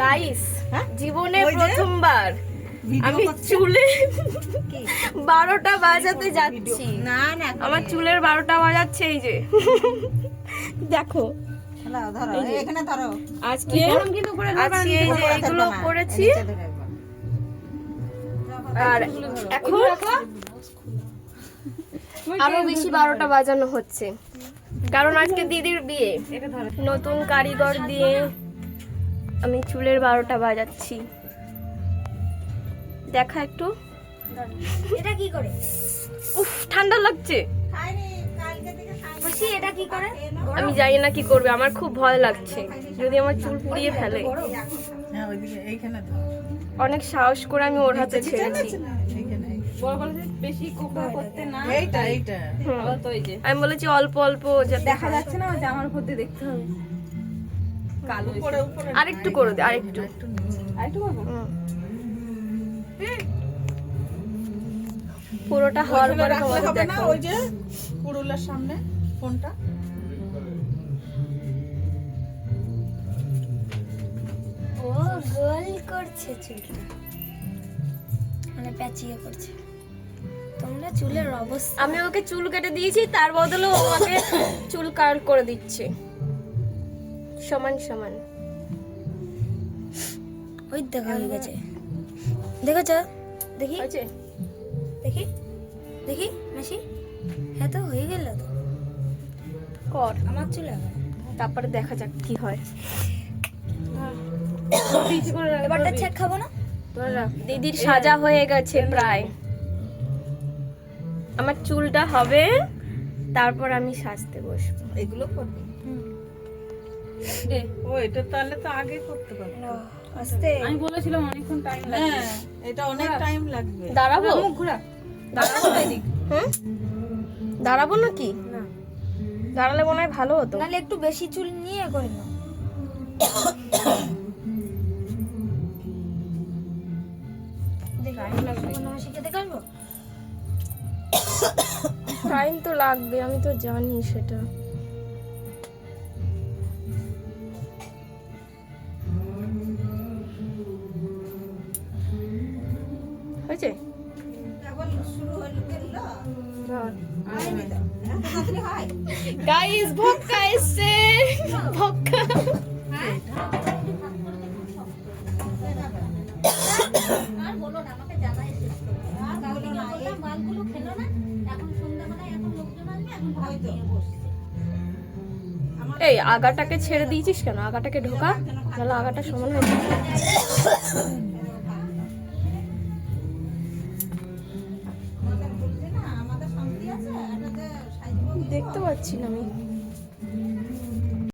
Guys জীবনে প্রথমবার আমি চুলে 12টা বাজাতে যাচ্ছি। না না আমার চুলের 12টা বাজাচ্ছে এই যে দেখো ধরো এখানে ধরো আজকে এই যে এগুলো করেছি আর এখন আরো বেশি 12টা বাজানো হচ্ছে কারণ আজকে দিদির বিয়ে। নতুন কারিগর দিয়ে আমি চুলের 12টা বাজাচ্ছি। দেখা একটু এটা কি করে? উফ ঠান্ডা লাগছে। খুশি এটা কি করে? আমি জানি না কি করবে, আমার খুব ভয় লাগছে যদি আমার চুল পুড়িয়ে ফেলে। অনেক সাহস করে আমি ওর হাতে ছেড়েছি। আমি বলেছি অল্প অল্প দেখা যাচ্ছে না, জামার মধ্যে দেখতে হবে। আরেকটু করে দে, আরেকটু পুরোটা হওয়ার পরে তোমাদের দেখো। ওই যে পুরুলার সামনে ফোনটা ও গোল করছে চুলটা, মানে প্যাচিয়ে করছে। তোমরা চুলের অবস্থা, আমি ওকে চুল কেটে দিয়েছি, তার বদলে ও আমাকে চুল কাট করে দিচ্ছে সমান সমান। ওই দেখা হয়ে গেছে, দেখেছ? দেখি আছে দেখি দেখি মাসি, হ্যাঁ তো হয়ে গেল তো। কর আমার চুলে তারপরে দেখা যাক কি হয়। এবারটা চেক খাবো না? দিদির সাজা হয়ে গেছে প্রায়। আমার চুলটা হবে, তারপর আমি সাজতে বসবো। এগুলো করবে। ও এটা তাহলে তো আগে করতে পারবে। আস্তে আমি বলেছিলাম অনেকক্ষণ টাইম লাগবে। হ্যাঁ এটা অনেক টাইম লাগবে। দাঁড়াবো? দাঁড়াবো এদিক। দাঁড়াবো নাকি? না, দাঁড়ালে মনে হয় ভালো হতো। নাহলে একটু বেশি চুল নিয়ে করে নাও। মাসিকে দেখাবো? টাইম তো লাগবে, আমি তো জানি সেটা। হয়েছে? গাইস ভক্কা এসছে, ভক্কা। এই আগাটাকে ছেড়ে দিয়েছিস কেন? আগাটাকে ঢোকা, তাহলে আগাটা সমান হয়ে যাবে। দেখতে পাচ্ছি না আমি।